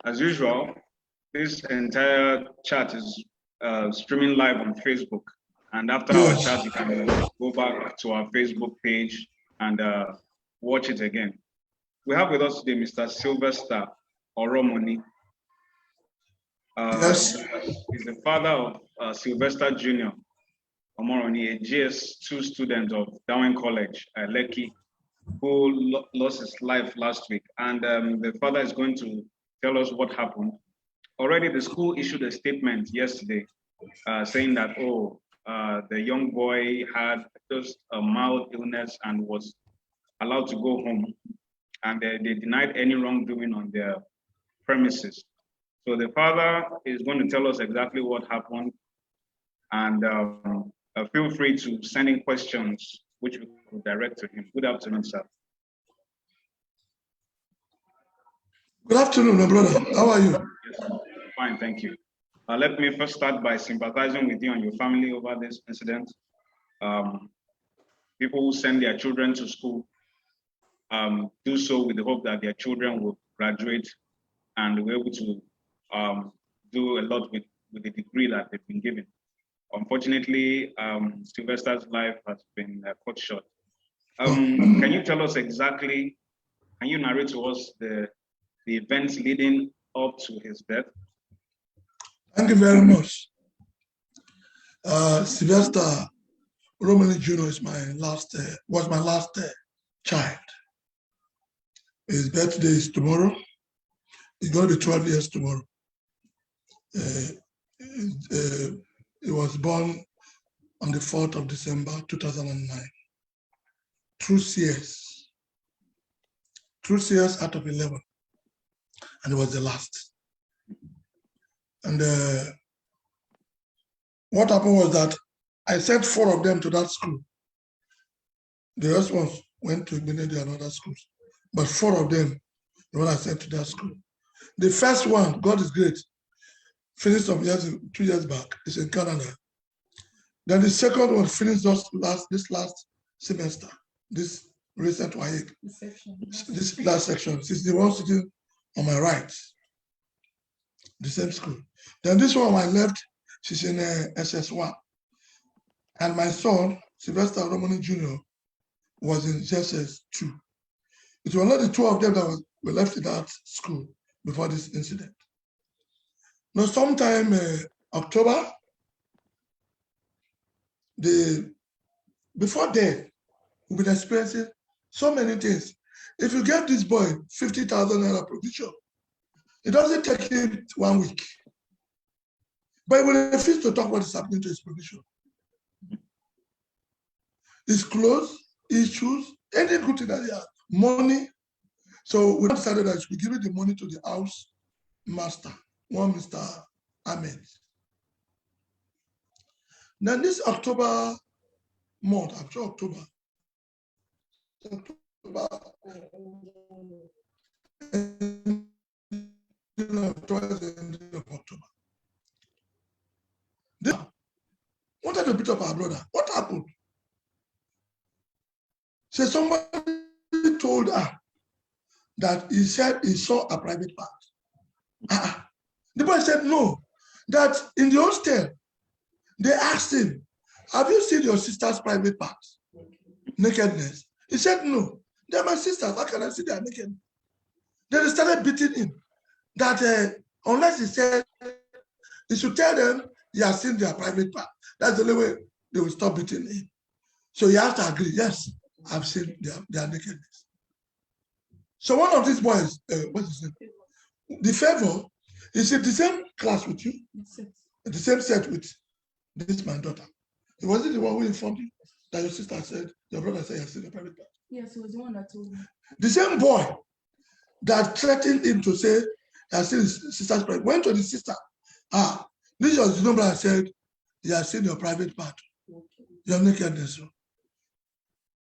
As usual, this entire chat is streaming live on Facebook. And after our chat, you can go back to our Facebook page and watch it again. We have with us today Mr. Sylvester Oromoni. Yes. He's the father of Sylvester Jr. Oromoni, a GS2 student of Dowen College, Lekki, who lost his life last week. And the father is going to tell us what happened. Already the school issued a statement yesterday saying that, the young boy had just a mild illness and was allowed to go home. And they denied any wrongdoing on their premises. So the father is going to tell us exactly what happened. And feel free to send in questions which we could direct to him. Good afternoon, sir. Good afternoon, my brother. How are you? Yes, fine, thank you. Let me first start by sympathizing with you and your family over this incident. People who send their children to school do so with the hope that their children will graduate and be able to do a lot with the degree that they've been given. Unfortunately, Sylvester's life has been cut short. Can you tell us exactly, can you narrate to us the events leading up to his death? Thank you very much. Sylvester Oromoni Jr. was my last child. His birthday is tomorrow. He's going to be 12 years tomorrow. He was born on the 4th of December, 2009. Through CS out of 11. And it was the last. And what happened was that I sent 4 of them to that school. The rest ones went to Benedict and other schools. But 4 of them, the one I sent to that school. The first one, God is great, finished some years, 2 years back. It's in Canada. Then the second one finished this last semester, this recent YA, this last section. It's the one sitting on my right, the same school. Then this one on my left, she's in SS1. And my son, Sylvester Oromoni Jr., was in SS2. It was only the 2 of them that were left in that school before this incident. Now, sometime October, before then, we've been experiencing so many things. If you give this boy 50,000 naira provision, it doesn't take him 1 week. But he will refuse to talk what is happening to his provision. His clothes, his shoes, any good thing that he has, money. So we decided that we give the money to the house master, one Mr. Ahmed. Now this October month, after October, towards the end of October. They wanted to beat up our brother. What happened? So somebody told her that he said he saw a private part. The boy said no, that in the hostel, they asked him, have you seen your sister's private parts? Nakedness. He said no, they're my sisters, how can I see their nakedness? Then they started beating him, that unless he said, he should tell them he has seen their private part. That's the only way they will stop beating him. So he has to agree, yes, I've seen their nakedness. So one of these boys, what's his name? The Favor, is in the same class with you, the same set with this my daughter. Was it the one who informed you that your sister said, your brother said you have seen the private part? Yes, it was the one that told me. The same boy that threatened him to say, I have seen his sister's private, went to the sister. This was the number I said, you have seen your private part, your nakedness.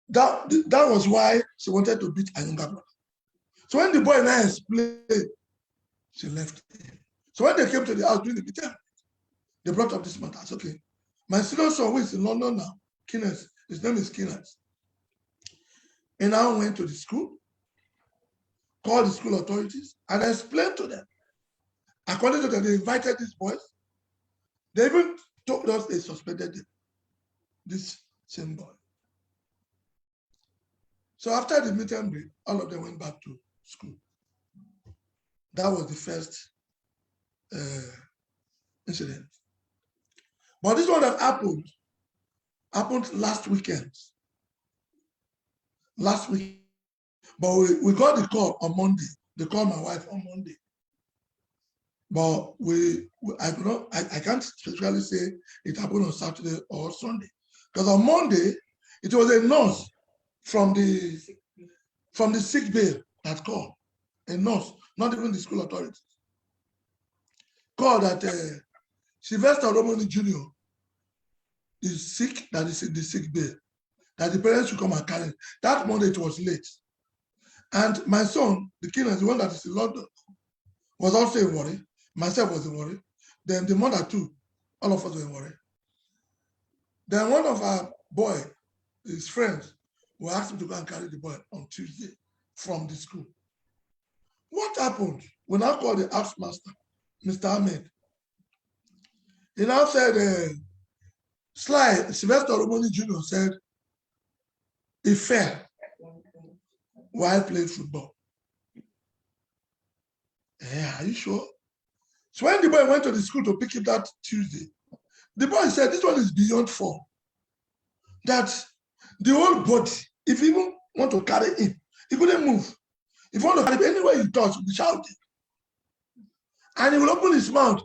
That was why she wanted to beat her younger brother. So when the boy and I explained, she left him. So when they came to the house doing the meeting, they brought up this matter. I said, okay, my senior son who is in London now, Kenneth, his name is Kenneth. And I went to the school, called the school authorities and explained to them. According to them, they invited these boys. They even told us they suspended them, this same boy. So after the meet and greet, all of them went back to school. That was the first incident. But this one that happened last weekend. Last week. But we got the call on Monday. They called my wife on Monday. But I can't specifically say it happened on Saturday or Sunday. Because on Monday, it was a nurse from the sick bay that called. A nurse, not even the school authorities. Called that Sylvester Oromoni Jr. is sick, that is in the sick bay, that the parents should come and carry. That Monday it was late. And my son, the kid, the one that is in London, was also in worry. Myself was in worry. Then the mother too, all of us were in worry. Then one of our boy, his friends, we asked him to go and carry the boy on Tuesday from the school. What happened? We now called the house master, Mr. Ahmed. He now said, Sylvester Oromoni Jr. said he fell while playing football. Yeah, are you sure? So when the boy went to the school to pick him that Tuesday, the boy said, this one is beyond fall. That the whole body, if you even want to carry him, he couldn't move. If you want to carry him anywhere he touch, he'll be shouting. And he will open his mouth,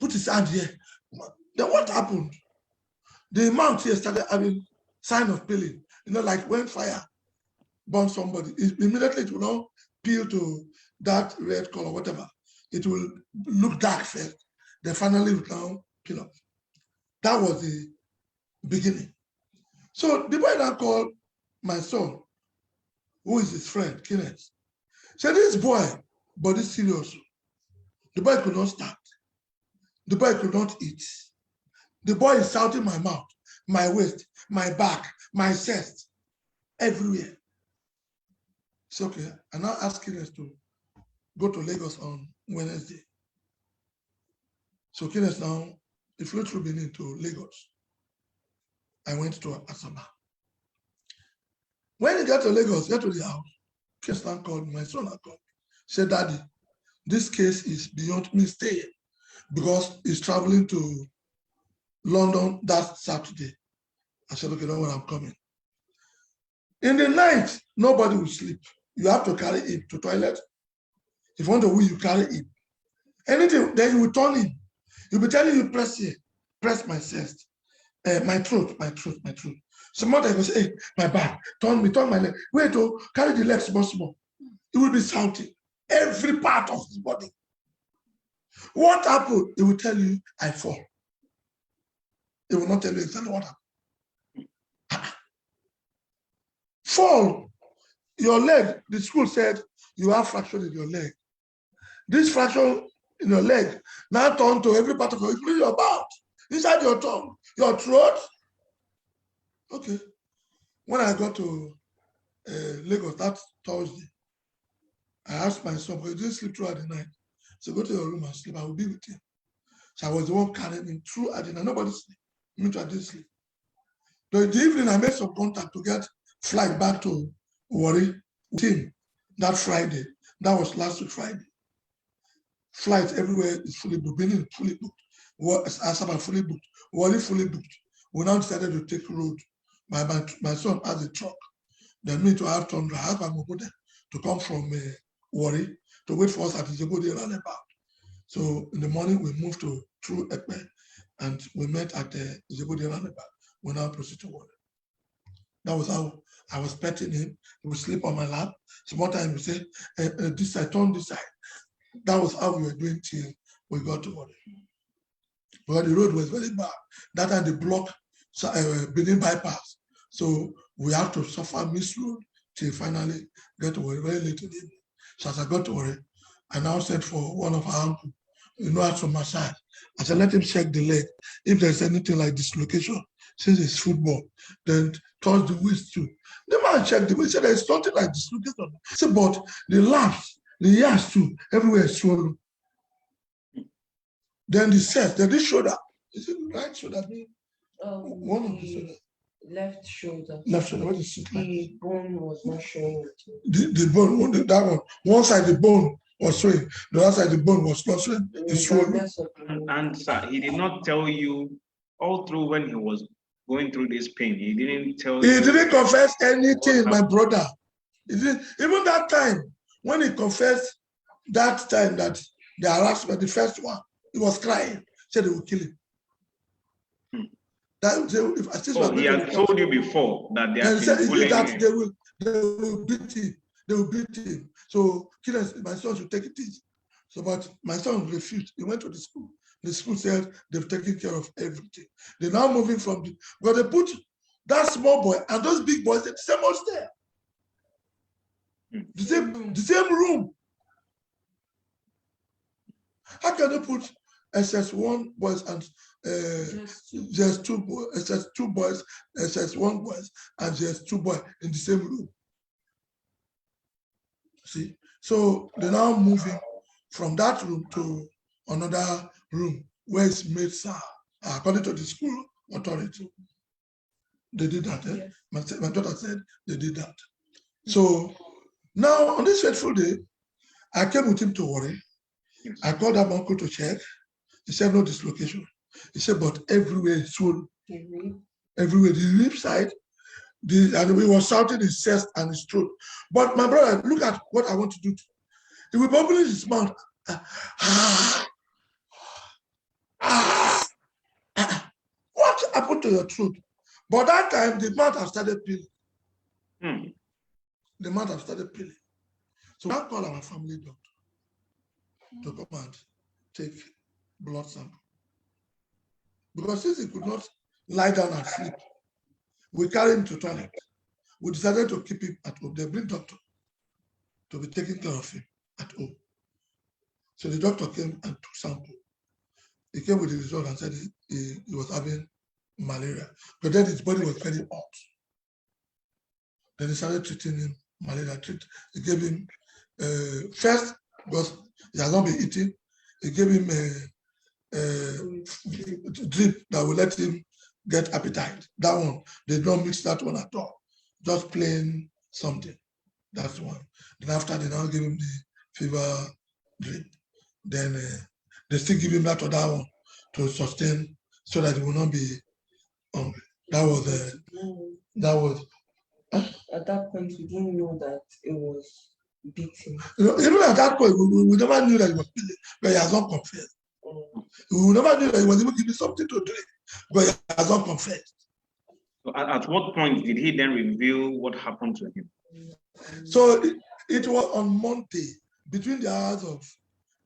put his hand here. Then what happened? The mouth here started having sign of peeling. You know, like when fire burns somebody, immediately it will not peel to that red color, whatever. It will look dark first. Then finally it will now peel off. That was the beginning. So the boy now called my son, who is his friend, Kenneth. Said, this boy, body serious. The boy could not stand. The boy could not eat. The boy is shouting my mouth, my waist, my back, my chest, everywhere. It's okay. I now asked Kenneth to go to Lagos on Wednesday. So Kenneth now, he flew through Benin to Lagos. I went to Asaba. When he got to Lagos, got to the house, Kenneth now called me, my son called me. Said, Daddy, this case is beyond me staying because he's traveling to London that Saturday. I said, okay, don't worry, I'm coming. In the night, nobody will sleep. You have to carry him to toilet. If you want to wee, you carry him. Anything, then you will turn him. He'll be telling you, press here, press my chest, my throat. Some other will say, hey, my back, turn my leg. Wait, carry the legs small. He will be shouting every part of his body. What happened? He will tell you, I fall. He will not tell you exactly what happened. Fall. Your leg, the school said, you have fracture in your leg. This fracture in your leg now turned to every part of your, including your mouth, inside your tongue, your throat. Okay. When I got to Lagos that Thursday, I asked my son, but he didn't sleep throughout the night. So go to your room and sleep. I will be with him. So I was the one carrying him throughout the night. Nobody sleep. Me too, I didn't sleep. So in the evening, I made some contact to get flight back to Warri with him that Friday. That was last week Friday. Flights everywhere is fully booked. Benin fully booked. Asaba fully booked. Warri fully booked. We now decided to take road. My son has a truck. Then me to have Tundra. I asked my mother to come from Warri to wait for us at Izebode roundabout. So in the morning we moved through Ekpe and we met at Izebode roundabout. We now proceed to Warri. That was how I was petting him. He would sleep on my lap. Some time he would say, this side, turn this side. That was how we were doing till we got to Warri. But the road was very bad. That time they blocked Benin bypass. So we have to suffer miss road till finally get to Warri very late in the evening. So as I got to Warri, I now said for one of our uncle, how to massage. I said, let him check the leg. If there's anything like dislocation, since it's football, then touched the waist too. The man checked the waist, said there's something like dislocation. He said, but the laps, the ears too, everywhere is swollen. Then the chest, then this shoulder. Is it right shoulder? One of the shoulder. Left shoulder. Left shoulder. What is it? The bone was not showing. The bone, that one. One side the bone was showing, the other side the bone was not showing. It's swollen. And sir, he did not tell you all through when he was going through this pain. He didn't tell you. He didn't confess anything, my brother. He didn't, even that time when he confessed that time that the harassment, the first one, he was crying. Said they will kill him. That he had told you before that they have been bullying him. They will beat him. They will beat him. So killers, my son should take it easy. So, but my son refused. He went to the school. The school said they've taken care of everything. They're now moving from the, but they put that small boy and those big boys in the same hostel. The same room. How can they put SS1 boys and just two boys, SS2 boys, SS1 boys, and just two boys in the same room? See, so they're now moving from that room to another room where it's made according to the school authority. They did that. Eh? Yes. My daughter said they did that. So now on this fateful day, I came with him to worry. I called up uncle to check. He said no dislocation. He said, but everywhere is swollen. Everywhere, the rib side, and we were shouting his chest and his throat. But my brother, look at what I want to do. He will open his mouth. What happened to your throat? But that time, the mouth has started peeling. The mouth has started peeling. So I called our family doctor to come and take blood sample. Because since he could not lie down and sleep, we carried him to the toilet. We decided to keep him at home. They bring doctor to be taking care of him at home. So the doctor came and took sample. He came with the result and said he was having malaria. But then his body was very hot. Then he started treating him malaria. He gave him first, because he has not been eating, he gave him a drip that will let him get appetite. That one, they don't mix that one at all. Just plain something. That's one. Then after they now give him the fever drip. Then they still give him that other one to sustain so that he will not be hungry. That was at that point we didn't know that it was beating. Even at that point, we never knew that he was beating, but he has not confessed. We never knew that he was even giving something to drink, but he has not confessed. So at what point did he then reveal what happened to him? So it was on Monday, between the hours of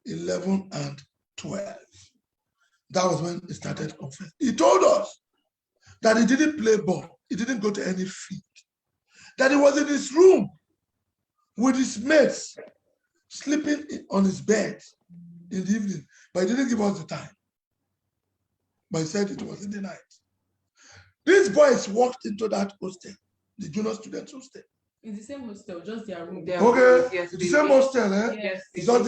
11 and 12. That was when he started confessing. He told us that he didn't play ball. He didn't go to any field. That he was in his room with his mates, sleeping on his bed in the evening. But he didn't give us the time. But he said it was in the night. These boys walked into that hostel, the junior students hostel. In the same hostel, just their room. Okay, yes, the same hostel, eh? Yes. It's not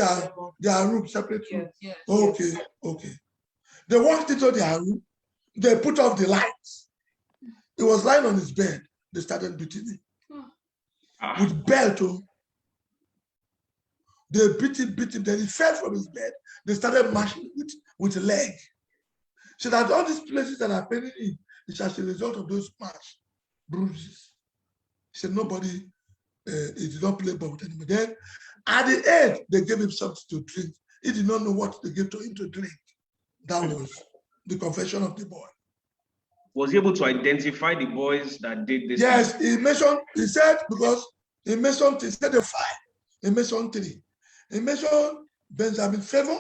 their room, separate room. Yes. Okay, okay. They walked into their room, they put off the lights. He was lying on his bed. They started beating him. With belt. They beat him, then he fell from his bed. They started mashing with a leg. So that all these places that are paining him is as a result of those mash bruises. He said nobody, he did not play ball with anybody. Then at the end, they gave him something to drink. He did not know what they gave to him to drink. That was the confession of the boy. Was he able to identify the boys that did this? Yes, he said, because he mentioned the 5. He mentioned 3. He mentioned Benjamin Favor.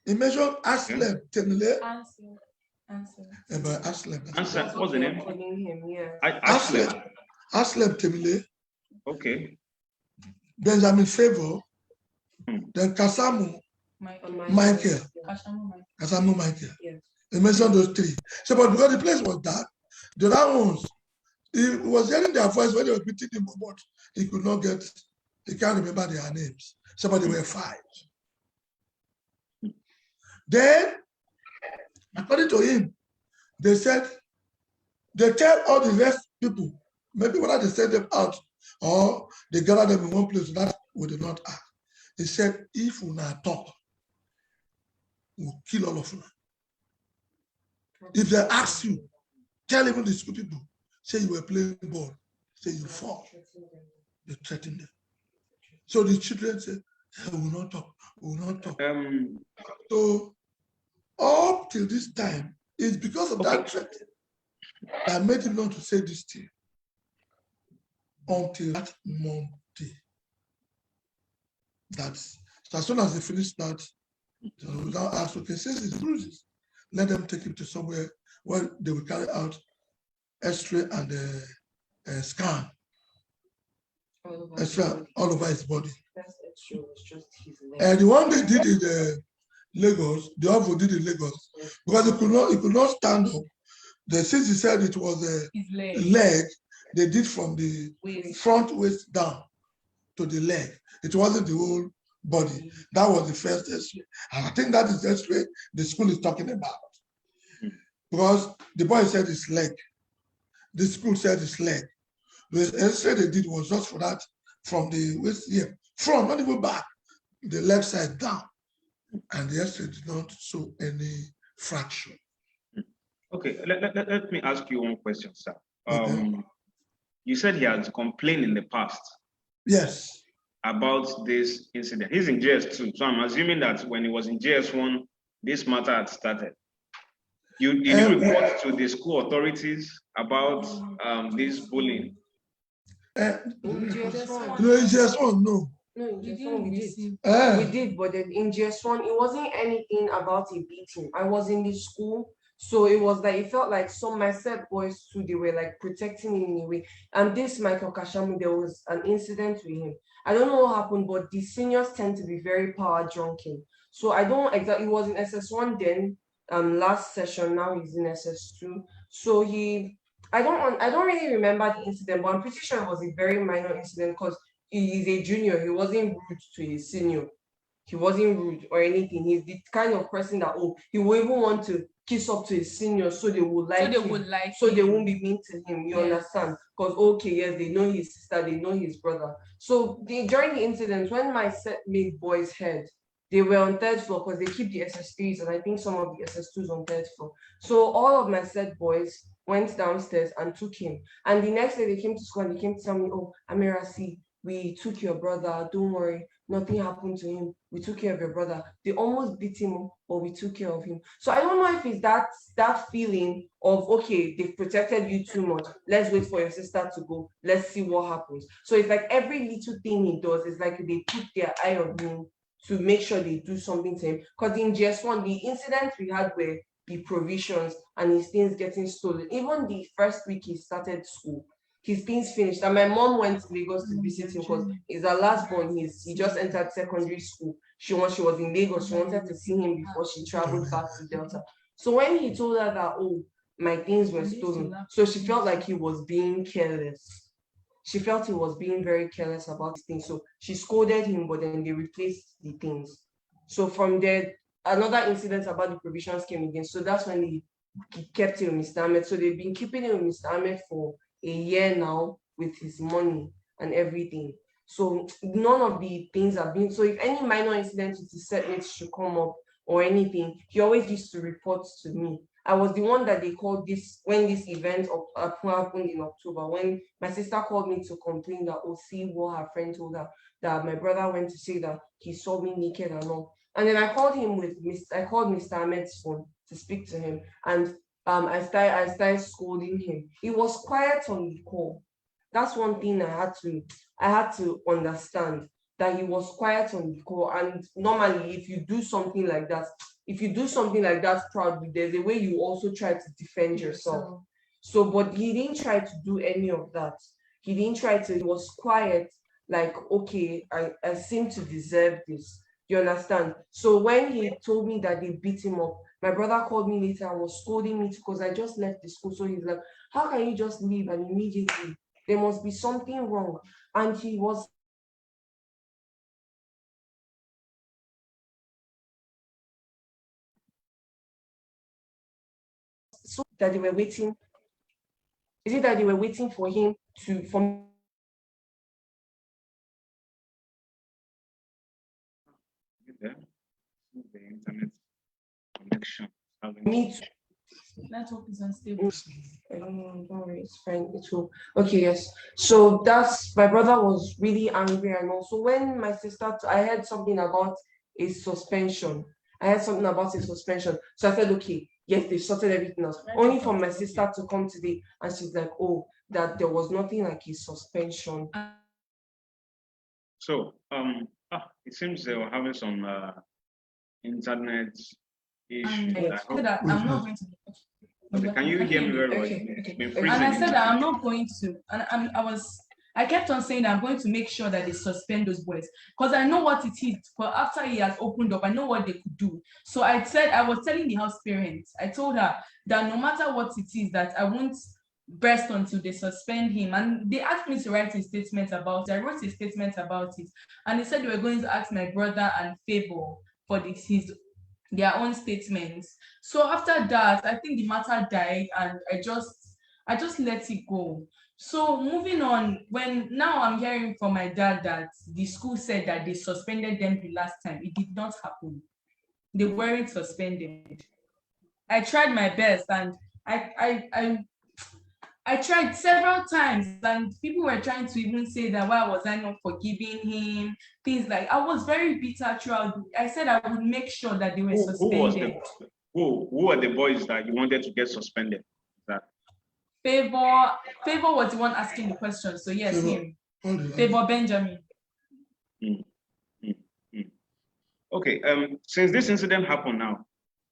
He mentioned Aslem Temile. Aslem, what's the name? Aslem Temile. Okay. Benjamin Favor. Then Kasamu Michael. Kasamu Michael. Yes. He mentioned those three. So, but because the place was dark, the other ones, he was hearing their voice when they were beating him, but he could not get, he can't remember their names. So, but they were 5. Then, according to him, they said, they tell all the rest people, maybe whether they send them out or they gather them in one place, so that we did not act. He said, if we not talk, we'll kill all of you. If they ask you, tell even the school people, say you were playing ball, say you fall. They threaten them. So the children say, we will not talk, we will not talk. So up till this time, it's because of that threat that made him not to say this thing until that Monday. That's so as soon as they finish that, they will now ask, okay, since it's bruises, let them take him to somewhere where they will carry out X-ray and scan. X-ray all over his body. X-ray was just his leg. And the one they did in Lagos, the other did in Lagos, because he could not stand up. Since he said it was a leg, they did from the front waist down to the leg. It wasn't the whole body. That was the first X-ray. And I think that is the X-ray the school is talking about. Because the boy said his leg. The school said his leg. The X-ray they did was just for that, from the waist here, front, not even back, the left side down. And the X-ray did not show any fracture. Okay, let me ask you one question, sir. Okay. You said he has complained in the past. Yes. About this incident. He's in JS2, so I'm assuming that when he was in JS1, this matter had started. Did you report to the school authorities about this bullying? In JS1, no. No, in GS1 we did. We Eh. did, but then in GS1, it wasn't anything about a beating. I was in the school, so it was like, it felt like some my set boys too, they were like protecting him in a way. And this Michael Kashamu, there was an incident with him. I don't know what happened, but the seniors tend to be very power drunken. So I don't exactly, it was in SS1 then, last session, now he's in SS2. So I don't really remember the incident, but I'm pretty sure it was a very minor incident because he is a junior. He wasn't rude to his senior. He wasn't rude or anything. He's the kind of person that he will even want to kiss up to his senior so they would like him. So they won't be mean to him. You understand? Because okay, yes, they know his sister, they know his brother. So during the incident, when my set made boys head, they were on 3rd floor because they keep the SS3s and I think some of the SS2s on 3rd floor. So all of my set boys went downstairs and took him. And the next day they came to school and they came to tell me, oh, Amira, see, we took your brother, don't worry, nothing happened to him. We took care of your brother. They almost beat him, but we took care of him. So I don't know if it's that feeling of, okay, they've protected you too much. Let's wait for your sister to go. Let's see what happens. So it's like every little thing he does is like they put their eye on him to make sure they do something to him. Because in GS1, the incidents we had were the provisions and his things getting stolen. Even the first week he started school, his things finished. And my mom went to Lagos to visit him because he's her last born. He just entered secondary school. She was in Lagos. She wanted to see him before she traveled back to Delta. So when he told her that, oh, my things were stolen, so she felt like he was being careless. She felt he was being very careless about these things. So she scolded him, but then they replaced the things. So from there, another incident about the provisions came again. So that's when he kept him with Mr. Ahmed. So they've been keeping him with Mr. Ahmed for a year now with his money and everything. So none of the things have been. So if any minor incident with his setmates should come up or anything, he always used to report to me. I was the one that they called when this event happened in October, when my sister called me to complain that, oh, see what her friend told her, that my brother went to say that he saw me naked and all. And then I called him I called Mr. Ahmed's phone to speak to him. And I started scolding him. He was quiet on the call. That's one thing I had to understand, that he was quiet on the call. And normally, if you do something like that proudly, there's a way you also try to defend yourself. So, but he didn't try to do any of that. He was quiet, like, okay, I seem to deserve this. You understand? So when he told me that they beat him up, my brother called me later and was scolding me because I just left the school. So he's like, how can you just leave and immediately there must be something wrong? And he was so that they were waiting. Is it that they were waiting for him for Yeah. The internet connection. me to Network is unstable. don't worry, it's fine. It will. Okay, yes. So that's my brother was really angry, and also when my sister, I heard something about a suspension. I heard something about a suspension. So I said, okay, yes, they sorted everything out. Only for my sister to come today, and she's like, oh, that there was nothing like a suspension. So it seems they were having some internet issues. I said that I'm not going to. Okay, can you hear me very well? Okay, It's been okay. freezing. And I said that I'm not going to, and I kept on saying that I'm going to make sure that they suspend those boys because I know what it is. But after he has opened up, I know what they could do. So I was telling the house parents, I told her that no matter what it is, that I won't rest until they suspend him. And they asked me to write a statement about it. I wrote a statement about it, and they said they were going to ask my brother and Favor for their own statements. So after that, I think the matter died, and I just let it go. So moving on, when now I'm hearing from my dad that the school said that they suspended them the last time. It did not happen. They weren't suspended. I tried my best, and I tried several times, and people were trying to even say that why was I not forgiving him? Things like I was very bitter throughout. I said I would make sure that they were suspended. Who were the boys that you wanted to get suspended? That Favor was the one asking the question. So yes, him. Favor Benjamin. Mm, mm, mm. Okay. Since this incident happened now,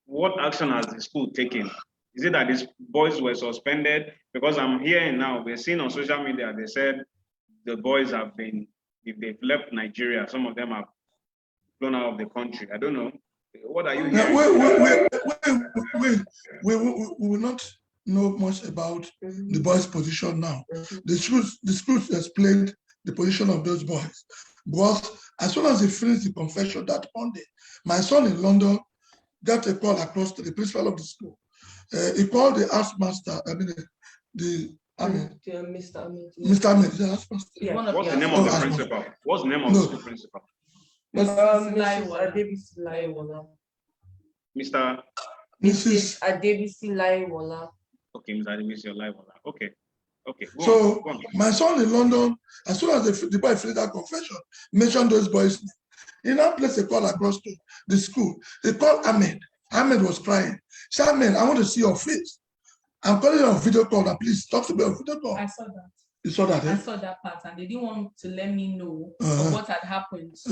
what action has the school taken? Is it that these boys were suspended? Because I'm hearing now, we're seeing on social media, they said the boys have been, if they've left Nigeria, some of them have flown out of the country. I don't know. What are you hearing? We will not know much about the boys' position now. The schools explained the position of those boys. Because as soon as they finished the confession that Monday, my son in London got a call across to the principal of the school. He called the housemaster, Mr. Ahmed. Mr. Ahmed, the housemaster. Yeah. What's the name of the principal? What's the name of the school principal? Mrs. Adebisi Laiwola. Mrs. Adebisi Laiwola. Okay, Mrs. Adebisi Laiwola. Okay. Okay. Go on. My son in London, as soon as the boy finished that confession, mentioned those boys' names. He now placed a call across to the school. He called Ahmed. Ahmed was crying. He said, Ahmed, I want to see your face. I'm calling you on video call. Now, please talk to me on video call. I saw that. You saw that, eh? I saw that part, and they didn't want to let me know of what had happened. So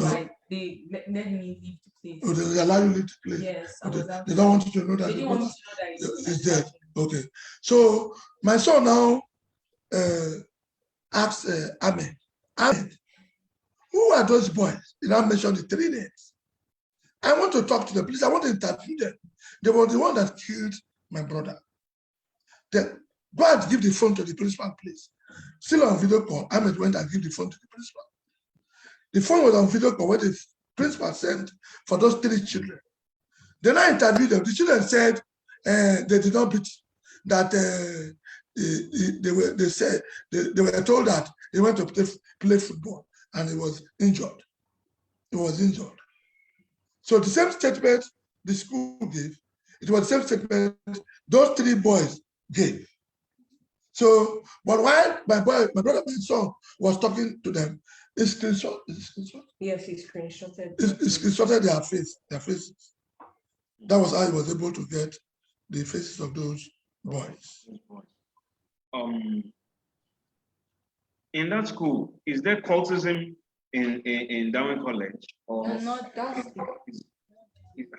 they let me leave the place. Oh, they allow you to leave the place? Yes. They don't want you to know that. They didn't want me to know that it's dead. Okay. So my son now asked Ahmed, who are those boys? He now mentioned the 3 names. I want to talk to them. Please, I want to interview them. They were the one that killed my brother. Then go and give the phone to the principal, please. Still on video call, Ahmed went and gave the phone to the principal. The phone was on video call where the principal sent for those 3 children. Then I interviewed them. The children said they did not beat, that they were told that he went to play football and he was injured. He was injured. So the same statement the school gave, it was the same statement those 3 boys gave. So, but while my brother, my son was talking to them, he screenshot. Yes, he screenshotted. He screenshotted their faces. That was how he was able to get the faces of those boys. In that school, is there cultism in Dowen College? Or Not that.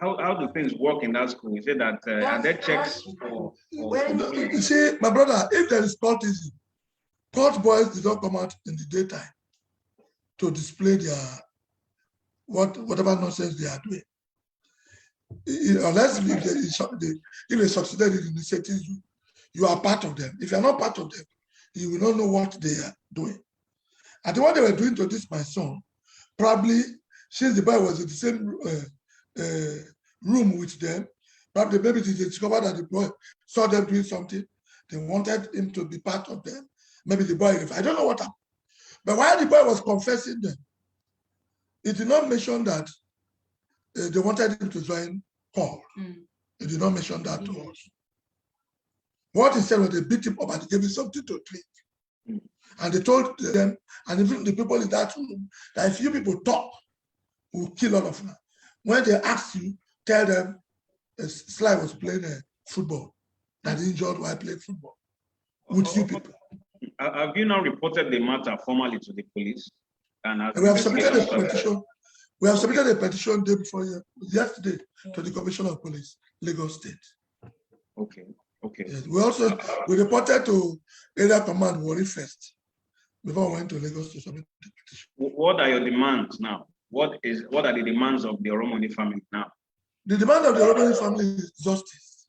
how do things work in that school? Is it that are there checks for You see, my brother, if there is cultism, cult boys did not come out in the daytime to display whatever nonsense they are doing. Unless if they succeeded in initiating you, you are part of them. If you are not part of them, you will not know what they are doing. I think what they were doing to this my son, probably since the boy was in the same room with them, probably maybe they discovered that the boy saw them doing something. They wanted him to be part of them. Maybe the boy, I don't know what happened. But while the boy was confessing them, it did not mention that they wanted him to join Paul. It did not mention that to us. What he said was they beat him up and they gave him something to drink. And they told them, and even the people in that room, that if you people talk, we'll kill all of them. When they ask you, tell them Sly was playing football, that he injured while playing football with you people. Have you now reported the matter formally to the police? And we have submitted a petition. We have submitted a petition day before yesterday to the Commissioner of Police, Lagos State. Okay. Okay. Yes. We reported to Area Command Warri first before we went to Lagos to submit the petition. What are your demands now? What are the demands of the Oromoni family now? The demand of the Oromoni family is justice.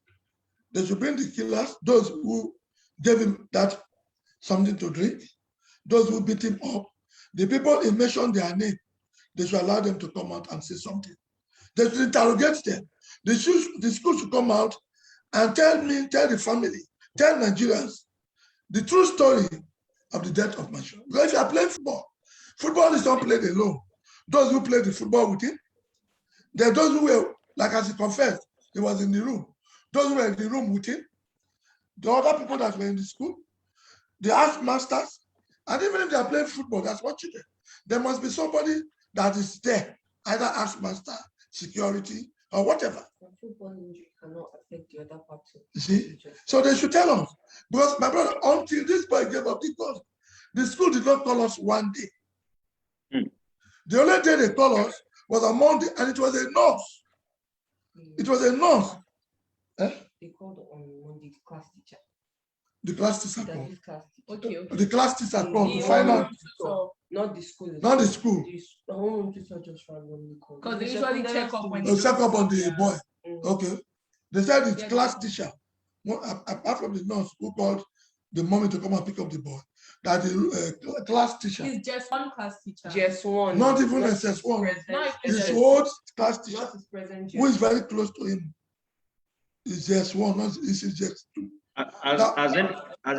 They should bring the killers, those who gave him that something to drink, those who beat him up. The people he mentioned their name, they should allow them to come out and say something. They should interrogate them. The school should come out and tell the family, tell Nigerians the true story of the death of my son. Because if you are playing football, football is not played alone. Those who played the football with him, there are those who were, like as he confessed, he was in the room. Those who were in the room with him, the other people that were in the school, the house masters, and even if they are playing football, that's what children. There must be somebody that is there, either house master, security, or whatever. Football injury cannot affect the other party. You see? So they should tell us. Because my brother, until this boy gave up, because the school did not call us one day. The only day they called us was on Monday, and it was a nurse. It was a nurse. They called on Monday the class teacher. The class teacher called. Okay. The class teacher called to find out. Not the school. Not the school. The home teacher just randomly called. Because they usually check up when they check up on the boy. Okay. They said it's class teacher. Apart from the nurse who called the mommy to come and pick up the boy, that the class teacher. It's just one class teacher. Just one. Not even SS1. His old class teacher, who is very close to him, is just one. Not is just two. Has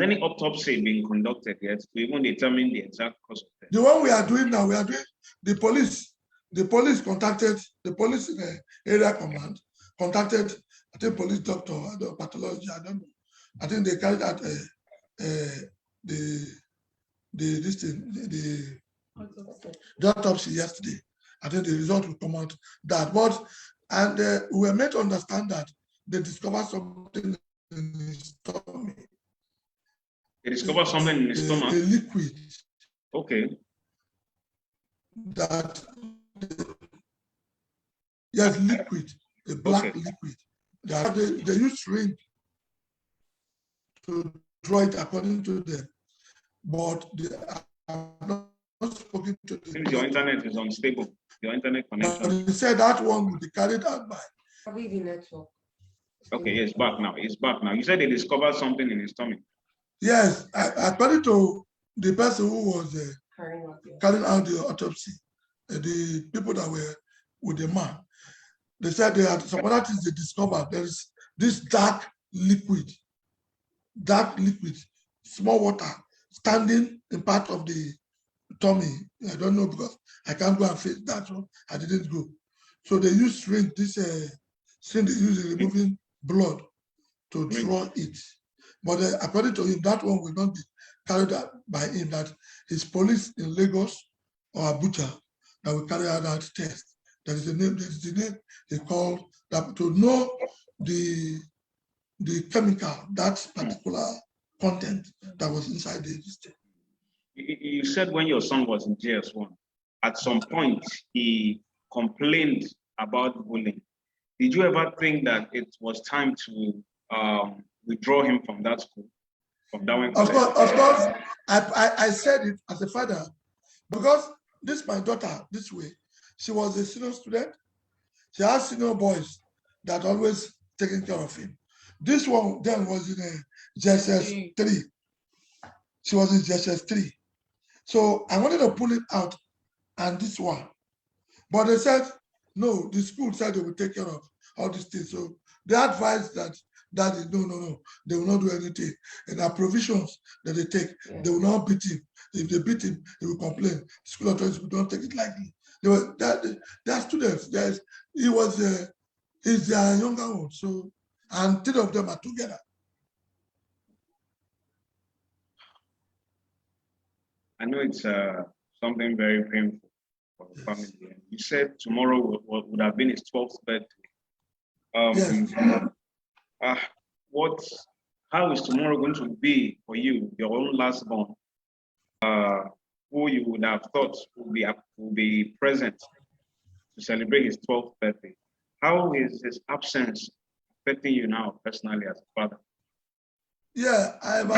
any autopsy been conducted yet to even determine the exact cause of death? The one we are doing now, the police. The police contacted the police area command, contacted, I think, police doctor, the pathology, I don't know. I think they carried out the autopsy yesterday. I think the result will come out that. We were made to understand that they discovered something in his stomach. They discovered something in his stomach? A liquid. Okay. That, yes, liquid, a black liquid. They used syringe to draw it according to them, but they are not spoken to them. Since your internet is unstable, your internet connection. But they said that one will be carried out by. Probably the network. Okay, it's back now. It's back now. You said they discovered something in his stomach. Yes, according to the person who was carrying out the autopsy, the people that were with the man, they said they had some other things they discovered. There is this dark liquid, small water, standing in part of the tummy. I don't know because I can't go and face that one. I didn't go. So they used syringe, this syringe they use in removing blood to draw it. But according to him, that one will not be carried out by him, that his police in Lagos or Abuja that will carry out that test. That is the name they call that to know the chemical, that particular content that was inside the system. You said when your son was in JS1, at some point he complained about bullying. Did you ever think that it was time to withdraw him from that school, from Dowen? Of course, I said it as a father, because this my daughter this way. She was a senior student. She had senior boys that always taking care of him. This one then was in a JSS 3. She was in JSS 3. So I wanted to pull it out and this one. But they said, no, the school said they will take care of all these things. So they advised that no, they will not do anything. And there are provisions that they take. They will not beat him. If they beat him, he will complain. School authorities will not take it lightly. They are students. He's their younger one. So, and 3 of them are together. I know it's something very painful for the family. You said tomorrow would have been his 12th birthday. Yes. How is tomorrow going to be for you, your own last born, who you would have thought will be present to celebrate his 12th birthday? How is his absence affecting you now personally as a father? Yeah, I've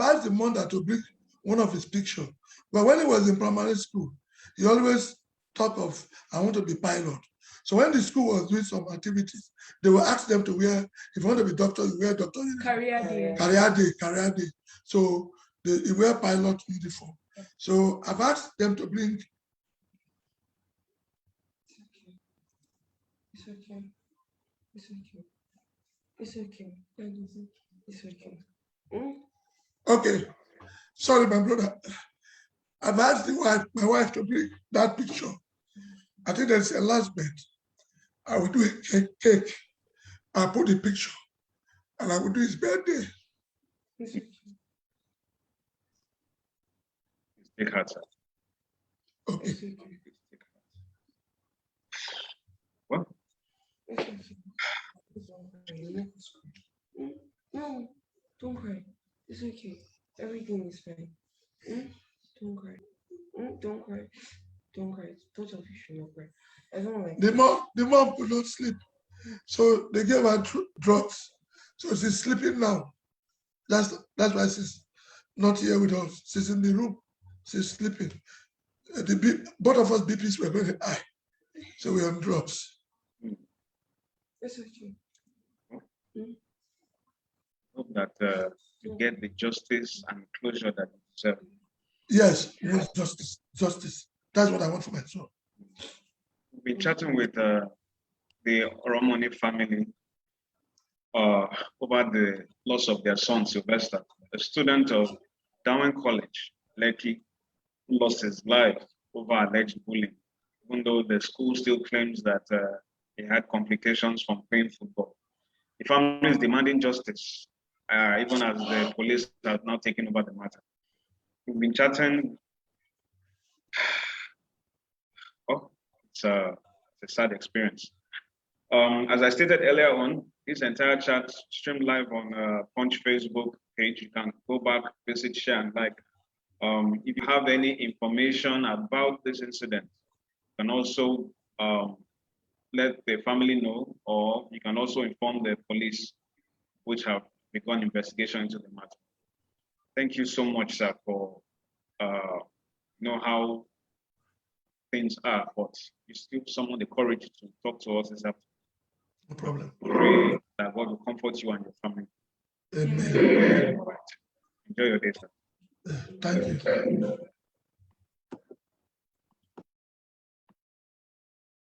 asked the mother to bring one of his pictures. But when he was in primary school, he always talked of, I want to be pilot. So when the school was doing some activities, they will ask them to wear, if you want to be doctor, you wear doctor uniform. Career day. So they wear pilot uniform. So I've asked them to bring. It's okay. It's okay. It's okay. It's okay. Okay. Sorry, my brother. I've asked my wife to bring that picture. I think that's a last bet. I will do a cake. I'll put the picture and I will do his birthday. Take heart, sir. Okay. What? No, don't cry. It's okay. Everything is fine. Don't cry. Don't cry. Don't cry. Both of you should not cry. I don't like the mom could not sleep. So they gave her drugs. So she's sleeping now. That's why she's not here with us. She's in the room. She's sleeping. Both of us BPs were very high. So we're on drugs. It's okay. Hope that you get the justice and closure that you deserve. Yes, justice. That's what I want for my son. We've been chatting with the Oromoni family over the loss of their son, Sylvester, a student of Dowen College, Lekki, who lost his life over alleged bullying, even though the school still claims that he had complications from playing football. The family is demanding justice, even as the police have now taken over the matter. We've been chatting. Oh, it's a sad experience. As I stated earlier on, this entire chat streamed live on Punch Facebook page. You can go back, visit, share, and like. If you have any information about this incident, you can also let the family know, or you can also inform the police, which have begun investigation into the matter. Thank you so much, sir, for how things are, but you still summon the courage to talk to us this afternoon. No problem. Pray that God will comfort you and your family. Amen. All right. Enjoy your day, sir. Thank you.